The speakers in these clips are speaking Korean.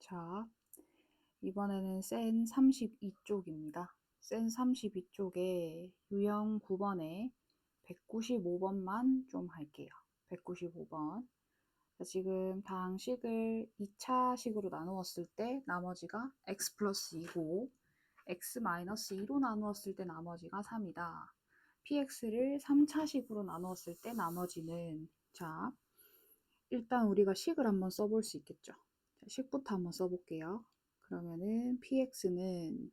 자, 이번에는 센 32쪽입니다. 센 32쪽에 유형 9번에 195번만 좀 할게요. 195번. 지금 다항식을 2차식으로 나누었을 때 나머지가 x 플러스 2고 x 마이너스 2로 나누었을 때 나머지가 3이다. px를 3차식으로 나누었을 때 나머지는, 자, 일단 우리가 식을 한번 써볼 수 있겠죠. 자, 식부터 한번 써볼게요. 그러면은 px는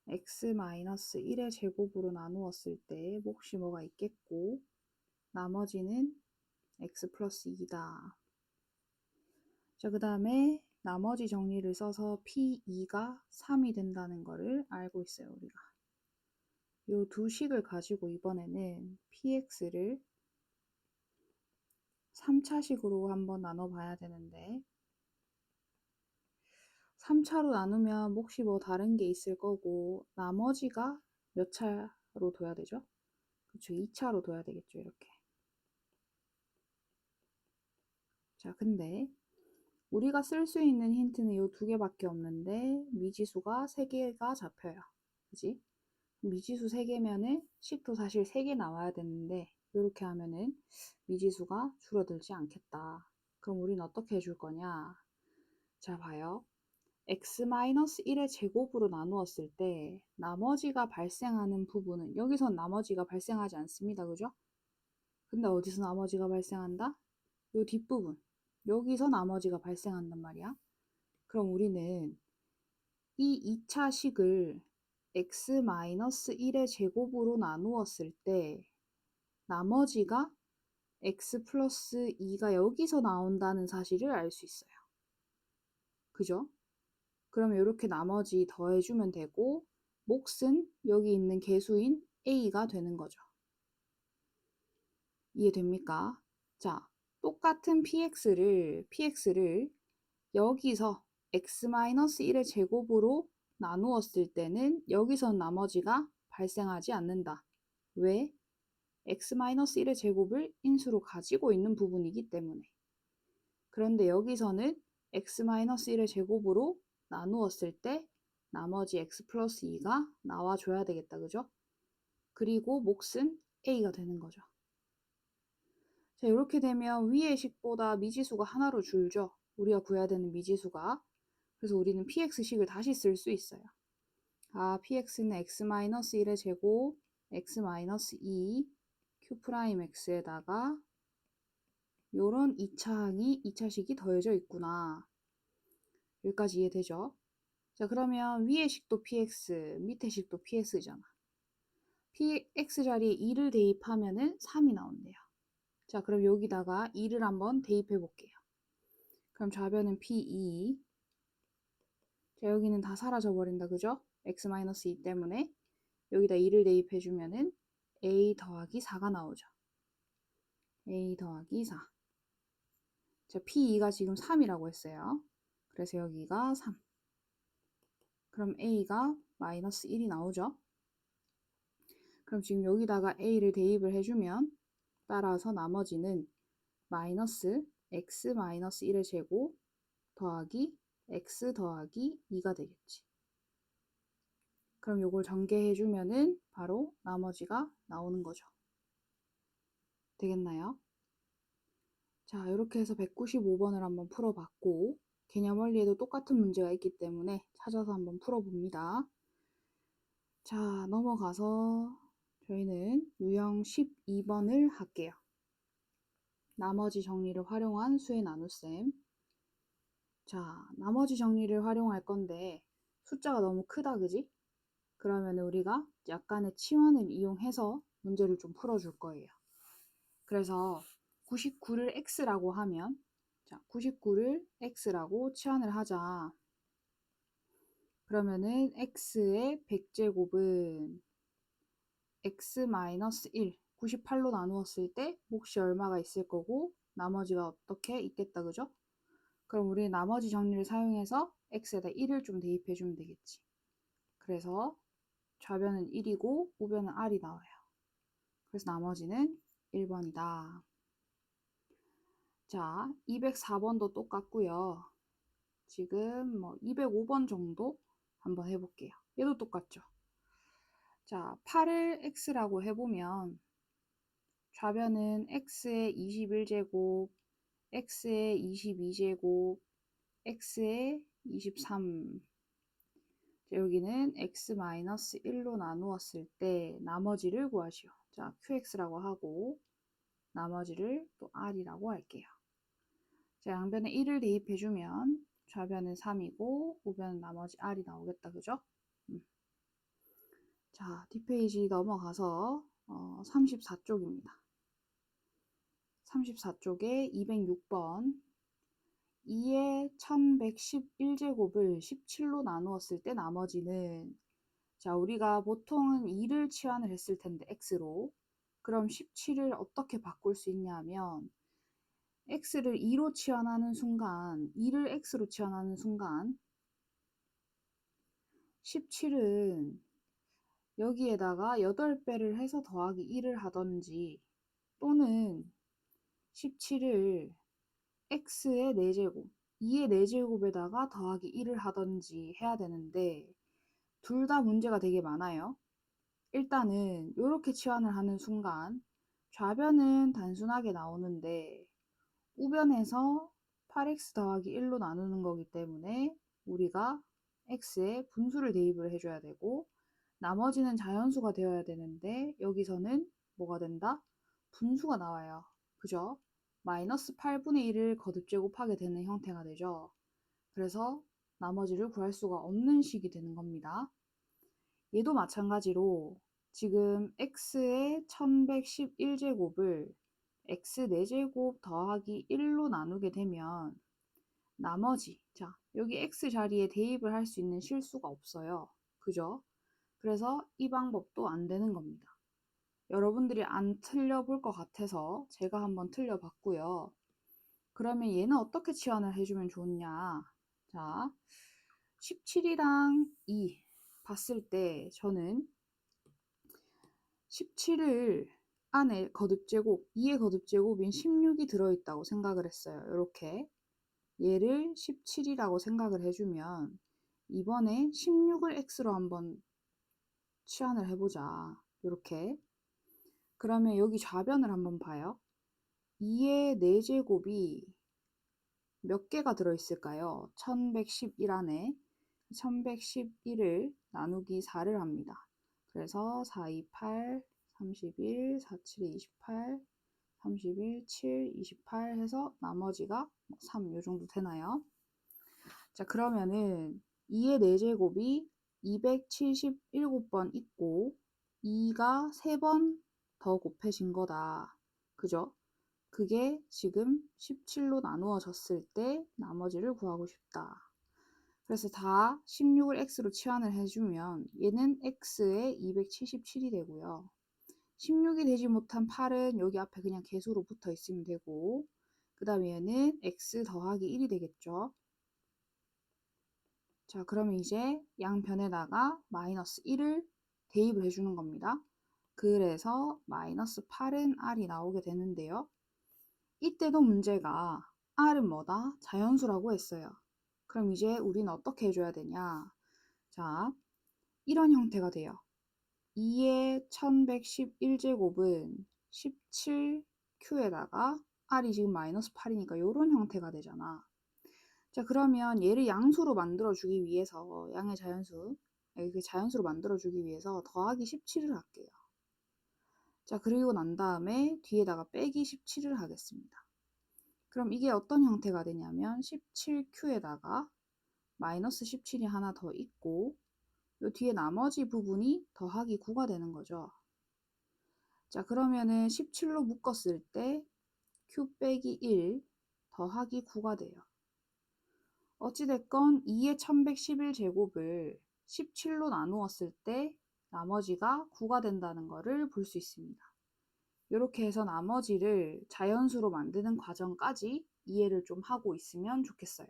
x-1의 제곱으로 나누었을 때 몫이 뭐가 있겠고 나머지는 x 플러스 2다. 자, 그 다음에 나머지 정리를 써서 p2가 3이 된다는 거를 알고 있어요, 우리가. 요 두 식을 가지고 이번에는 px를 3차식으로 한번 나눠봐야 되는데 3차로 나누면 몫이 뭐 다른 게 있을 거고 나머지가 몇 차로 둬야 되죠? 그렇죠. 2차로 둬야 되겠죠. 이렇게. 자, 근데 우리가 쓸 수 있는 힌트는 이 두 개밖에 없는데 미지수가 3개가 잡혀요. 그지? 미지수 3개면은 식도 사실 3개 나와야 되는데 이렇게 하면은 미지수가 줄어들지 않겠다. 그럼 우리는 어떻게 해줄 거냐? 자, 봐요. x-1의 제곱으로 나누었을 때 나머지가 발생하는 부분은 여기선 나머지가 발생하지 않습니다. 그죠? 근데 어디서 나머지가 발생한다? 요 뒷부분. 여기서 나머지가 발생한단 말이야. 그럼 우리는 이 2차 식을 x-1의 제곱으로 나누었을 때 나머지가 x 플러스 2가 여기서 나온다는 사실을 알 수 있어요. 그죠? 그러면 이렇게 나머지 더해주면 되고 몫은 여기 있는 개수인 a가 되는 거죠. 이해됩니까? 자, 똑같은 px를 여기서 x-1의 제곱으로 나누었을 때는 여기선 나머지가 발생하지 않는다. 왜? x-1의 제곱을 인수로 가지고 있는 부분이기 때문에. 그런데 여기서는 x-1의 제곱으로 나누었을 때 나머지 x 플러스 2가 나와줘야 되겠다. 그죠? 그리고 몫은 a가 되는 거죠. 자, 이렇게 되면 위의 식보다 미지수가 하나로 줄죠. 우리가 구해야 되는 미지수가. 그래서 우리는 px식을 다시 쓸 수 있어요. 아, px는 x-1의 제곱 x-2 q'x에다가 요런 2차식이 더해져 있구나. 여기까지 이해되죠? 자, 그러면 위의 식도 px, 밑에 식도 px잖아. px 자리에 2를 대입하면은 3이 나온대요. 자, 그럼 여기다가 2를 한번 대입해 볼게요. 그럼 좌변은 p2. 자, 여기는 다 사라져 버린다. 그죠? x-2 때문에 여기다 2를 대입해 주면은 a 더하기 4가 나오죠. a 더하기 4. 자, p2가 지금 3이라고 했어요. 그래서 여기가 3. 그럼 a가 마이너스 1이 나오죠. 그럼 지금 여기다가 a를 대입을 해주면 따라서 나머지는 마이너스 x 마이너스 1의 제곱 더하기 x 더하기 2가 되겠지. 그럼 요걸 전개해주면은 바로 나머지가 나오는 거죠. 되겠나요? 자, 이렇게 해서 195번을 한번 풀어봤고 개념 원리에도 똑같은 문제가 있기 때문에 찾아서 한번 풀어봅니다. 자, 넘어가서 저희는 유형 12번을 할게요. 나머지 정리를 활용한 수의 나눗셈. 자, 나머지 정리를 활용할 건데 숫자가 너무 크다, 그지? 그러면 우리가 약간의 치환을 이용해서 문제를 좀 풀어줄 거예요. 그래서 99를 x라고 하면, 자, 99를 x라고 치환을 하자. 그러면은 x의 100제곱은 x-1, 98로 나누었을 때 몫이 얼마가 있을 거고 나머지가 어떻게 있겠다, 그죠? 그럼 우리 나머지 정리를 사용해서 x에다 1을 좀 대입해 주면 되겠지. 그래서 좌변은 1이고 우변은 r이 나와요. 그래서 나머지는 1번이다. 자, 204번도 똑같고요. 지금 뭐 205번 정도 한번 해볼게요. 얘도 똑같죠. 자, 8을 x라고 해보면 좌변은 x의 21제곱, x의 22제곱, x의 23. 여기는 x-1로 나누었을 때 나머지를 구하시오. 자, qx라고 하고 나머지를 또 r이라고 할게요. 자, 양변에 1을 대입해주면 좌변은 3이고 우변은 나머지 r이 나오겠다. 그죠? 자, 뒷페이지 넘어가서 34쪽입니다. 34쪽에 206번 2의 1111제곱을 17로 나누었을 때 나머지는, 자, 우리가 보통은 2를 치환을 했을 텐데 x로, 그럼 17을 어떻게 바꿀 수 있냐면 x를 2로 치환하는 순간, 2를 x로 치환하는 순간 17은 여기에다가 8배를 해서 더하기 1을 하던지, 또는 17을 x의 4제곱, 2의 4제곱에다가 더하기 1을 하던지 해야 되는데 둘 다 문제가 되게 많아요. 일단은 이렇게 치환을 하는 순간 좌변은 단순하게 나오는데 우변에서 8x 더하기 1로 나누는 거기 때문에 우리가 x에 분수를 대입을 해줘야 되고 나머지는 자연수가 되어야 되는데 여기서는 뭐가 된다? 분수가 나와요. 그죠? 마이너스 8분의 1을 거듭제곱하게 되는 형태가 되죠. 그래서 나머지를 구할 수가 없는 식이 되는 겁니다. 얘도 마찬가지로 지금 x의 1111제곱을 x 4제곱 더하기 1로 나누게 되면 나머지, 자, 여기 x 자리에 대입을 할 수 있는 실수가 없어요. 그죠? 그래서 이 방법도 안 되는 겁니다. 여러분들이 안 틀려볼 것 같아서 제가 한번 틀려봤고요. 그러면 얘는 어떻게 치환을 해주면 좋냐? 자, 17이랑 2 봤을 때 저는 17을 안에 거듭제곱, 2의 거듭제곱인 16이 들어있다고 생각을 했어요. 이렇게 얘를 17이라고 생각을 해주면 이번에 16을 x로 한번 치환을 해보자. 이렇게. 그러면 여기 좌변을 한번 봐요. 2의 4제곱이 몇 개가 들어있을까요? 1111 안에 1111을 나누기 4를 합니다. 그래서 4, 2, 8, 31, 4, 7, 28, 31, 7, 28 해서 나머지가 3 요 정도 되나요? 자, 그러면은 2의 4제곱이 277번 있고 2가 3번 더 곱해진 거다. 그죠? 그게 지금 17로 나누어졌을 때 나머지를 구하고 싶다. 그래서 다 16을 x로 치환을 해주면 얘는 x에 277이 되고요. 16이 되지 못한 8은 여기 앞에 그냥 개수로 붙어 있으면 되고 그 다음에 얘는 x 더하기 1이 되겠죠. 자, 그러면 이제 양변에다가 마이너스 1을 대입을 해주는 겁니다. 그래서 마이너스 8은 r이 나오게 되는데요. 이때도 문제가 r은 뭐다? 자연수라고 했어요. 그럼 이제 우리는 어떻게 해줘야 되냐? 자, 이런 형태가 돼요. 2의 1111제곱은 17q에다가 r이 지금 마이너스 8이니까 이런 형태가 되잖아. 자, 그러면 얘를 양수로 만들어주기 위해서 양의 자연수, 그 자연수로 만들어주기 위해서 더하기 17을 할게요. 자, 그리고 난 다음에 뒤에다가 빼기 17을 하겠습니다. 그럼 이게 어떤 형태가 되냐면 17q에다가 마이너스 17이 하나 더 있고 요 뒤에 나머지 부분이 더하기 9가 되는 거죠. 자, 그러면은 17로 묶었을 때 q 빼기 1 더하기 9가 돼요. 어찌됐건 2의 1111제곱을 17로 나누었을 때 나머지가 9가 된다는 것을 볼 수 있습니다. 이렇게 해서 나머지를 자연수로 만드는 과정까지 이해를 좀 하고 있으면 좋겠어요.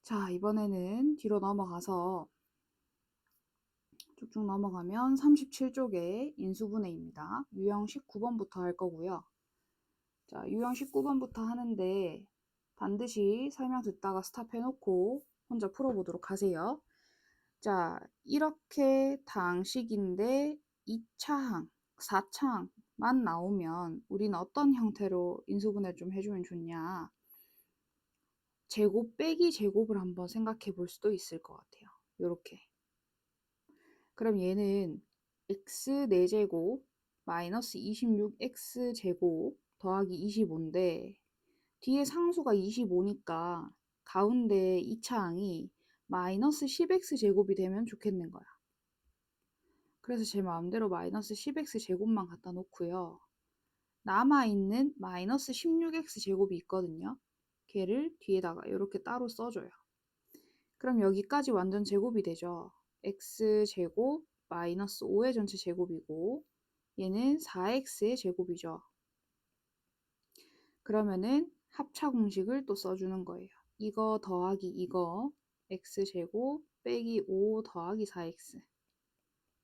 자, 이번에는 뒤로 넘어가서 쭉쭉 넘어가면 37쪽에 인수분해입니다. 유형 19번부터 할 거고요. 자, 유형 19번부터 하는데 반드시 설명 듣다가 스탑해놓고 혼자 풀어보도록 하세요. 자, 이렇게 다항식인데 2차항, 4차항만 나오면 우리는 어떤 형태로 인수분해 좀 해주면 좋냐. 제곱 빼기 제곱을 한번 생각해 볼 수도 있을 것 같아요. 요렇게. 그럼 얘는 x 4제곱 마이너스 26x 제곱 더하기 25인데 뒤에 상수가 25니까 가운데 2차항이 마이너스 10x 제곱이 되면 좋겠는 거야. 그래서 제 마음대로 마이너스 10x 제곱만 갖다 놓고요. 남아있는 마이너스 16x 제곱이 있거든요. 걔를 뒤에다가 이렇게 따로 써줘요. 그럼 여기까지 완전 제곱이 되죠. x 제곱 마이너스 5의 전체 제곱이고 얘는 4x의 제곱이죠. 그러면은 합차 공식을 또 써주는 거예요. 이거 더하기 이거 x제곱 빼기 5 더하기 4x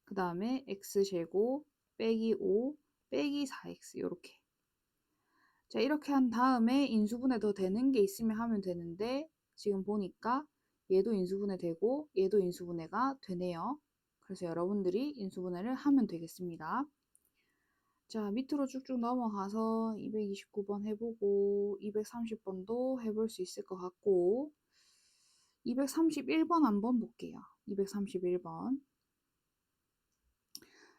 그 다음에 x제곱 빼기 5 빼기 4x 이렇게. 자, 이렇게 한 다음에 인수분해 더 되는 게 있으면 하면 되는데 지금 보니까 얘도 인수분해 되고 얘도 인수분해가 되네요. 그래서 여러분들이 인수분해를 하면 되겠습니다. 자, 밑으로 쭉쭉 넘어가서 229번 해보고 230번도 해볼 수 있을 것 같고 231번 한번 볼게요. 231번.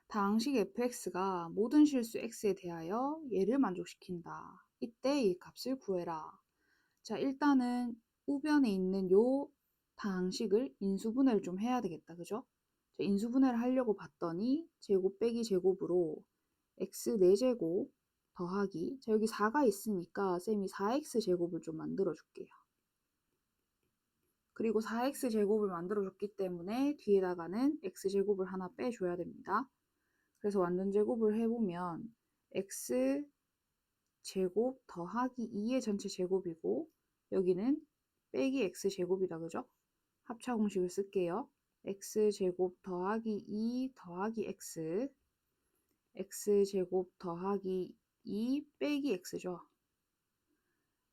다항식 fx가 모든 실수 x에 대하여 얘를 만족시킨다. 이때 이 값을 구해라. 자, 일단은 우변에 있는 요 다항식을 인수분해를 좀 해야 되겠다. 그죠? 자, 인수분해를 하려고 봤더니 제곱 빼기 제곱으로 x 4제곱 더하기 자, 여기 4가 있으니까 쌤이 4x 제곱을 좀 만들어 줄게요. 그리고 4x 제곱을 만들어 줬기 때문에 뒤에다가는 x 제곱을 하나 빼줘야 됩니다. 그래서 완전 제곱을 해보면 x 제곱 더하기 2의 전체 제곱이고 여기는 빼기 x 제곱이다. 그죠? 합차 공식을 쓸게요. x 제곱 더하기 2 더하기 x x 제곱 더하기 2 빼기 x죠.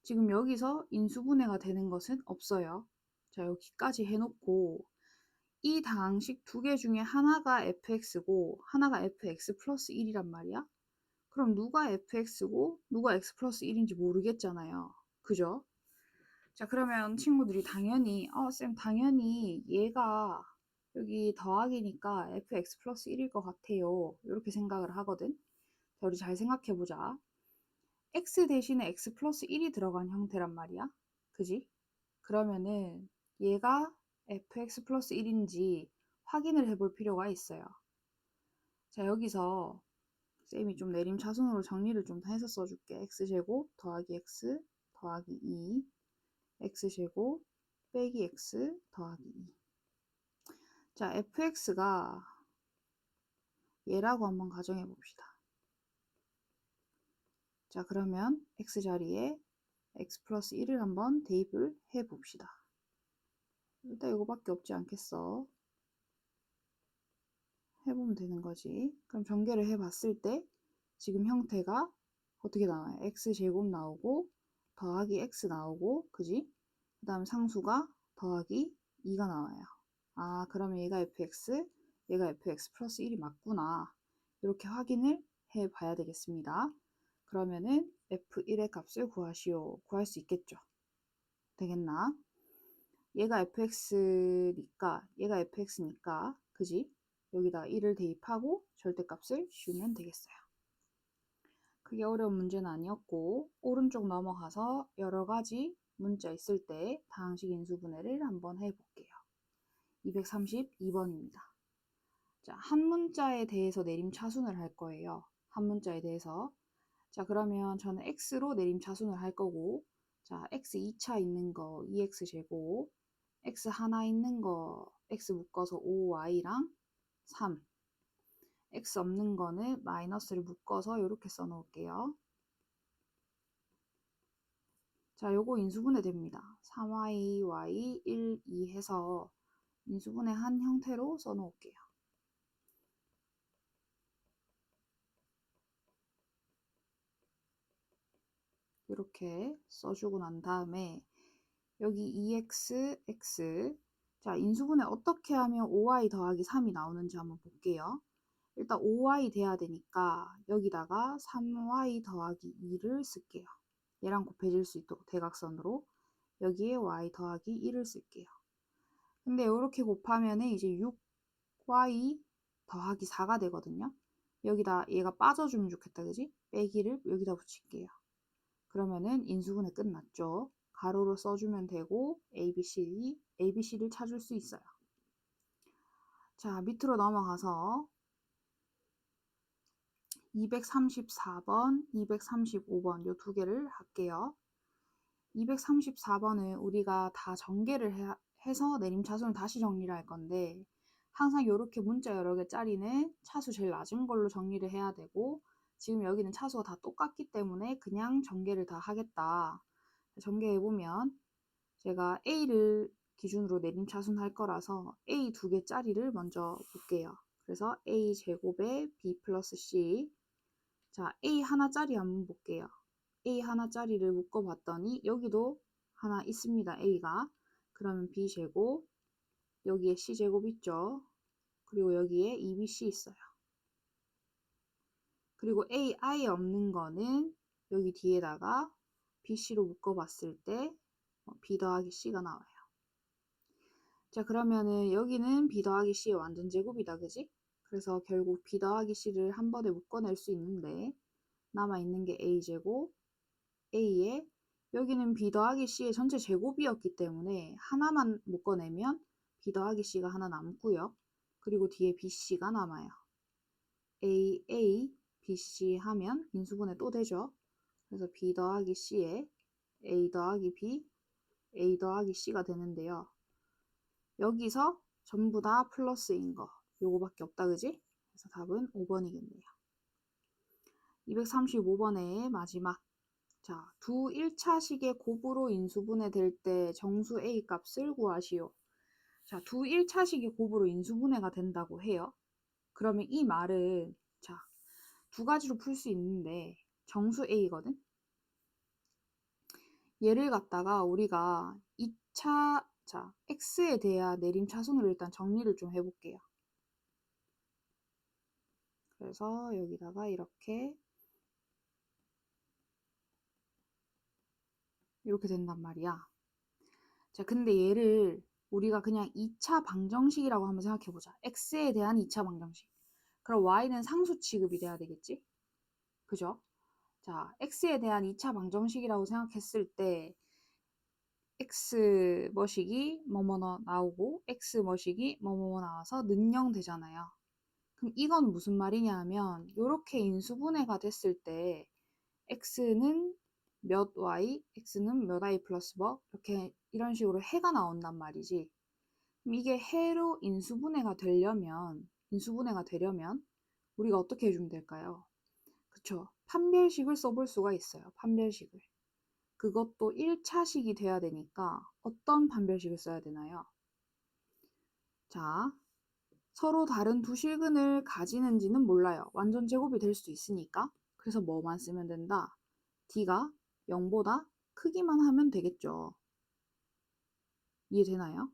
지금 여기서 인수분해가 되는 것은 없어요. 자, 여기까지 해놓고 이 다항식 두 개 중에 하나가 fx고 하나가 fx 플러스 1이란 말이야. 그럼 누가 fx고 누가 x 플러스 1인지 모르겠잖아요. 그죠? 자, 그러면 친구들이 당연히 쌤 당연히 얘가 여기 더하기니까 fx 플러스 1일 것 같아요. 이렇게 생각을 하거든. 자, 우리 잘 생각해보자. x 대신에 x 플러스 1이 들어간 형태란 말이야. 그지? 그러면은 얘가 fx 플러스 1인지 확인을 해볼 필요가 있어요. 자, 여기서 쌤이 좀 내림차순으로 정리를 좀 해서 써줄게. x제곱 더하기 x 더하기 2 x제곱 빼기 x 더하기 2. 자, fx가 얘라고 한번 가정해 봅시다. 자, 그러면 x 자리에 x 플러스 1을 한번 대입을 해 봅시다. 일단 이거밖에 없지 않겠어. 해보면 되는 거지. 그럼 전개를 해봤을 때 지금 형태가 어떻게 나와요? x제곱 나오고 더하기 x 나오고 그지? 그 다음 상수가 더하기 2가 나와요. 아, 그러면 얘가 fx, 얘가 fx 플러스 1이 맞구나. 이렇게 확인을 해봐야 되겠습니다. 그러면은 f1의 값을 구하시오. 구할 수 있겠죠? 되겠나? 얘가 fx니까 그지? 여기다 1을 대입하고 절대값을 씌우면 되겠어요. 그게 어려운 문제는 아니었고 오른쪽 넘어가서 여러 가지 문자 있을 때 다항식 인수분해를 한번 해볼게요. 232번입니다. 자, 한 문자에 대해서 내림차순을 할 거예요. 한 문자에 대해서. 자, 그러면 저는 x로 내림차순을 할 거고 자, x 2차 있는 거 2x제곱 x 하나 있는 거 x 묶어서 5y랑 3 x 없는 거는 마이너스를 묶어서 이렇게 써 놓을게요. 자, 요거 인수분해 됩니다. 3y, y, 1, 2 해서 인수분해 한 형태로 써 놓을게요. 이렇게 써주고 난 다음에 여기 2x, x. 자, 인수분해 어떻게 하면 5y 더하기 3이 나오는지 한번 볼게요. 일단 5y 돼야 되니까 여기다가 3y 더하기 2를 쓸게요. 얘랑 곱해질 수 있도록 대각선으로 여기에 y 더하기 1을 쓸게요. 근데 이렇게 곱하면 이제 6y 더하기 4가 되거든요. 여기다 얘가 빠져주면 좋겠다, 그지? 빼기를 여기다 붙일게요. 그러면은 인수분해 끝났죠. 가로로 써주면 되고 ABC를 찾을 수 있어요. 자, 밑으로 넘어가서 234번, 235번 요 두 개를 할게요. 234번은 우리가 다 전개를 해서 내림차순을 다시 정리를 할 건데 항상 이렇게 문자 여러 개짜리는 차수 제일 낮은 걸로 정리를 해야 되고 지금 여기는 차수가 다 똑같기 때문에 그냥 전개를 다 하겠다. 전개해보면 제가 A를 기준으로 내림차순 할 거라서 A 두 개짜리를 먼저 볼게요. 그래서 A 제곱에 B 플러스 C. 자, A 하나짜리 한번 볼게요. A 하나짜리를 묶어봤더니 여기도 하나 있습니다. A가. 그러면 B 제곱, 여기에 C 제곱 있죠. 그리고 여기에 2BC 있어요. 그리고 A 아예 없는 거는 여기 뒤에다가 BC로 묶어봤을 때 B 더하기 C가 나와요. 자, 그러면은 여기는 B 더하기 C의 완전 제곱이다, 그지? 그래서 결국 B 더하기 C를 한 번에 묶어낼 수 있는데 남아있는 게 A제곱, A에 여기는 B 더하기 C의 전체 제곱이었기 때문에 하나만 묶어내면 B 더하기 C가 하나 남고요. 그리고 뒤에 BC가 남아요. A, BC 하면 인수분해 또 되죠. 그래서 B 더하기 C에 A 더하기 B, A 더하기 C가 되는데요. 여기서 전부 다 플러스인 거 요거밖에 없다, 그지? 그래서 답은 5번이겠네요. 235번의 마지막. 자, 두 1차식의 곱으로 인수분해 될 때 정수 A 값을 구하시오. 자, 두 1차식의 곱으로 인수분해가 된다고 해요. 그러면 이 말은 자, 두 가지로 풀 수 있는데 정수 A거든. 얘를 갖다가 우리가 2차 자, x에 대한 내림차순으로 일단 정리를 좀 해볼게요. 그래서 여기다가 이렇게 된단 말이야. 자, 근데 얘를 우리가 그냥 2차 방정식이라고 한번 생각해보자. x에 대한 2차 방정식. 그럼 y는 상수 취급이 돼야 되겠지? 그죠? 자, x에 대한 2차 방정식이라고 생각했을 때 x 머식이 뭐뭐 나오고 x 머식이 뭐뭐 나와서 능령 되잖아요. 그럼 이건 무슨 말이냐 하면 이렇게 인수분해가 됐을 때 x는 몇 y, x는 몇 y 플러스 뭐 이렇게 이런 식으로 해가 나온단 말이지. 그럼 이게 해로 인수분해가 되려면 우리가 어떻게 해주면 될까요? 그쵸? 판별식을 써볼 수가 있어요. 판별식을. 그것도 1차식이 돼야 되니까 어떤 판별식을 써야 되나요? 자, 서로 다른 두 실근을 가지는지는 몰라요. 완전 제곱이 될 수 있으니까. 그래서 뭐만 쓰면 된다? D가 0보다 크기만 하면 되겠죠. 이해되나요?